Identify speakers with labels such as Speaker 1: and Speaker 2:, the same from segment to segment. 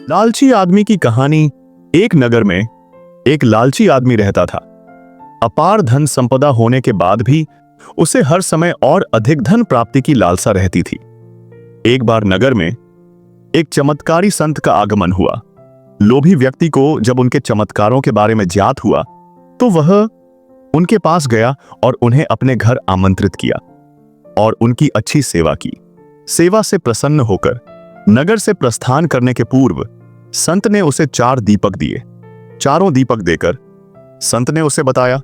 Speaker 1: लालची आदमी की कहानी। एक नगर में एक लालची आदमी रहता था। अपार धन संपदा होने के बाद भी उसे हर समय और अधिक धन प्राप्ति की लालसा रहती थी। एक बार नगर में एक चमत्कारी संत का आगमन हुआ। लोभी व्यक्ति को जब उनके चमत्कारों के बारे में ज्ञात हुआ तो वह उनके पास गया और उन्हें अपने घर आमंत्रित किया और उनकी अच्छी सेवा की। सेवा से प्रसन्न होकर नगर से प्रस्थान करने के पूर्व संत ने उसे 4 दीपक दिए। चारों दीपक देकर संत ने उसे बताया,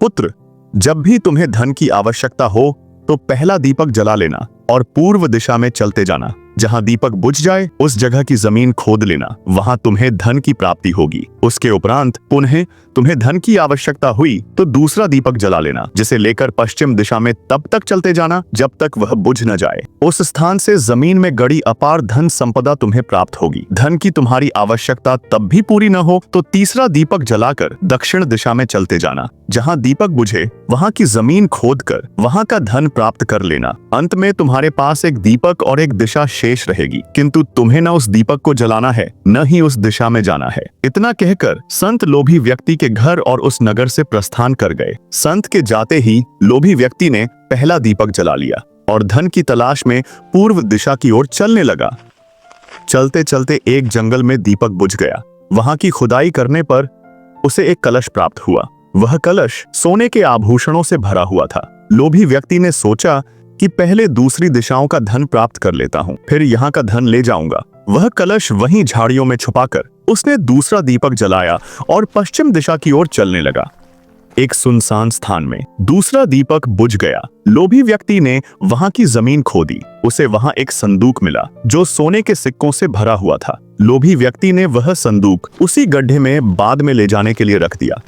Speaker 1: पुत्र, जब भी तुम्हें धन की आवश्यकता हो तो पहला दीपक जला लेना और पूर्व दिशा में चलते जाना। जहां दीपक बुझ जाए उस जगह की जमीन खोद लेना, वहां तुम्हें धन की प्राप्ति होगी। उसके उपरांत पुनः तुम्हें धन की आवश्यकता हुई तो दूसरा दीपक जला लेना, जिसे लेकर पश्चिम दिशा में तब तक चलते जाना जब तक वह बुझ न जाए। उस स्थान से जमीन में गड़ी अपार धन संपदा तुम्हें प्राप्त होगी। धन की तुम्हारी आवश्यकता तब भी पूरी न हो तो तीसरा दीपक जलाकर दक्षिण दिशा में चलते जाना। जहां दीपक बुझे वहां की जमीन खोदकर वहां का धन प्राप्त कर लेना। अंत में तुम्हारे पास एक दीपक और एक दिशा शेष रहेगी, किंतु तुम्हें न उस दीपक को जलाना है न ही उस दिशा में जाना है। इतना कहकर संत लोभी व्यक्ति के घर और उस नगर से प्रस्थान कर गए। संत के जाते ही लोभी व्यक्ति ने पहला दीपक जला लिया और धन की तलाश में पूर्व दिशा की ओर चलने लगा। चलते चलते एक जंगल में दीपक बुझ गया। वहां की खुदाई करने पर उसे एक कलश प्राप्त हुआ। वह कलश सोने के आभूषणों से भरा हुआ था। लोभी व्यक्ति ने सोचा कि पहले दूसरी दिशाओं का धन प्राप्त कर लेता हूं, फिर यहाँ का धन ले जाऊंगा। वह कलश वहीं झाड़ियों में छुपाकर उसने दूसरा दीपक जलाया और पश्चिम दिशा की ओर चलने लगा। एक सुनसान स्थान में दूसरा दीपक बुझ गया। लोभी व्यक्ति ने वहां की जमीन खोदी। उसे वहां एक संदूक मिला जो सोने के सिक्कों से भरा हुआ था। लोभी व्यक्ति ने वह संदूक उसी गड्ढे में बाद में ले जाने के लिए रख दिया।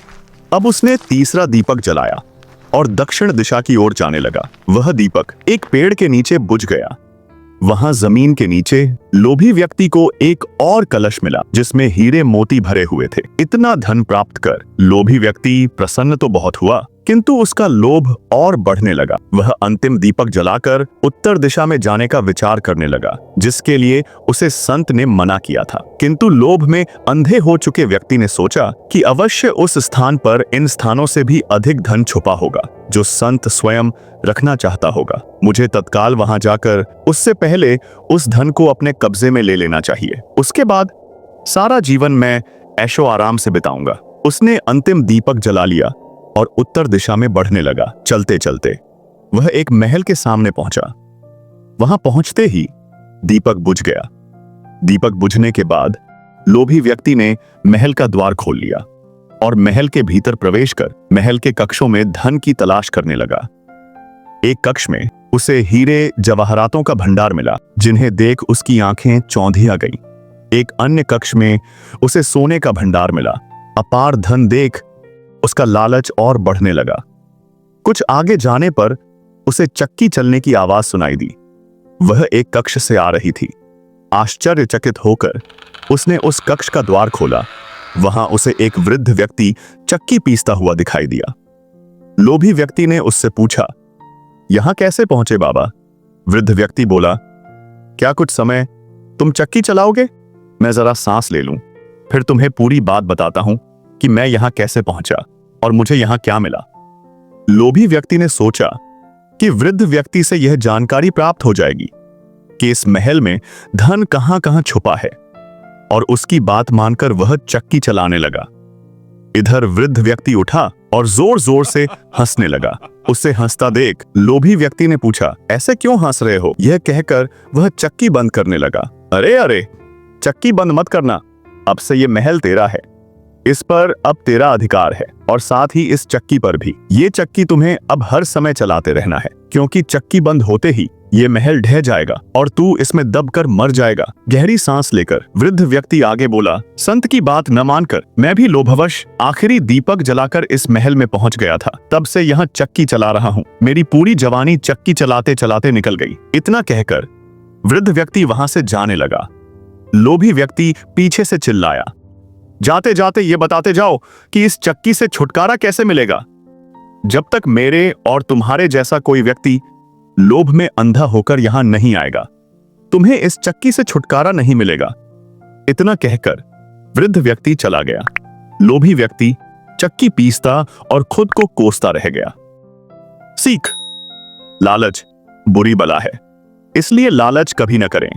Speaker 1: अब उसने तीसरा दीपक जलाया और दक्षिण दिशा की ओर जाने लगा। वह दीपक एक पेड़ के नीचे बुझ गया। वहां जमीन के नीचे लोभी व्यक्ति को एक और कलश मिला जिसमें हीरे मोती भरे हुए थे। इतना धन प्राप्त कर लोभी व्यक्ति प्रसन्न तो बहुत हुआ, किंतु उसका लोभ और बढ़ने लगा। वह अंतिम दीपक जलाकर उत्तर दिशा में जाने का विचार करने लगा, जिसके लिए उसे संत ने मना किया था। किंतु लोभ में अंधे हो चुके व्यक्ति ने सोचा कि अवश्य उस स्थान पर इन स्थानों से भी अधिक धन छुपा होगा जो संत स्वयं रखना चाहता होगा। मुझे तत्काल वहां जाकर उससे पहले उस धन को अपने कब्जे में ले लेना चाहिए। उसके बाद सारा जीवन मैं ऐशो आराम से बिताऊंगा। उसने अंतिम दीपक जला लिया और उत्तर दिशा में बढ़ने लगा। चलते चलते वह एक महल के सामने पहुंचा। वहां पहुंचते ही दीपक बुझ गया। दीपक बुझने के बाद लोभी व्यक्ति ने महल का द्वार खोल लिया और महल के भीतर प्रवेश कर महल के कक्षों में धन की तलाश करने लगा। एक कक्ष में उसे हीरे जवाहरातों का भंडार मिला, जिन्हें देख उसकी आंखें चौंधिया गईं। एक अन्य कक्ष में उसे सोने का भंडार मिला। अपार धन देख उसका लालच और बढ़ने लगा। कुछ आगे जाने पर उसे चक्की चलने की आवाज सुनाई दी। वह एक कक्ष से आ रही थी। आश्चर्यचकित होकर उसने उस कक्ष का द्वार खोला। वहां उसे एक वृद्ध व्यक्ति चक्की पीसता हुआ दिखाई दिया। लोभी व्यक्ति ने उससे पूछा, यहां कैसे पहुंचे बाबा? वृद्ध व्यक्ति बोला, क्या कुछ समय तुम चक्की चलाओगे? मैं जरा सांस ले लूं, फिर तुम्हें पूरी बात बताता हूं कि मैं यहां कैसे पहुंचा और मुझे यहां क्या मिला। लोभी व्यक्ति ने सोचा कि वृद्ध व्यक्ति से यह जानकारी प्राप्त हो जाएगी कि इस महल में धन कहां-कहां छुपा है, और उसकी बात मानकर वह चक्की चलाने लगा। इधर वृद्ध व्यक्ति उठा और जोर जोर से हंसने लगा। उसे हंसता देख लोभी व्यक्ति ने पूछा, ऐसे क्यों हंस रहे हो? यह कहकर वह चक्की बंद करने लगा। अरे अरे, चक्की बंद मत करना, अब से यह महल तेरा है। इस पर अब तेरा अधिकार है और साथ ही इस चक्की पर भी। ये चक्की तुम्हें अब हर समय चलाते रहना है, क्योंकि चक्की बंद होते ही ये महल ढह जाएगा और तू इसमें दबकर मर जाएगा। गहरी सांस लेकर वृद्ध व्यक्ति आगे बोला, संत की बात न मानकर मैं भी लोभवश आखिरी दीपक जलाकर इस महल में पहुंच गया था। तब से यहाँ चक्की चला रहा हूँ। मेरी पूरी जवानी चक्की चलाते चलाते निकल गई। इतना कहकर वृद्ध व्यक्ति वहां से जाने लगा। लोभी व्यक्ति पीछे से चिल्लाया, जाते जाते ये बताते जाओ कि इस चक्की से छुटकारा कैसे मिलेगा। जब तक मेरे और तुम्हारे जैसा कोई व्यक्ति लोभ में अंधा होकर यहां नहीं आएगा। तुम्हें इस चक्की से छुटकारा नहीं मिलेगा। इतना कहकर वृद्ध व्यक्ति चला गया। लोभी व्यक्ति चक्की पीसता और खुद को कोसता रह गया। सीख, लालच बुरी बला है, इसलिए लालच कभी न करें।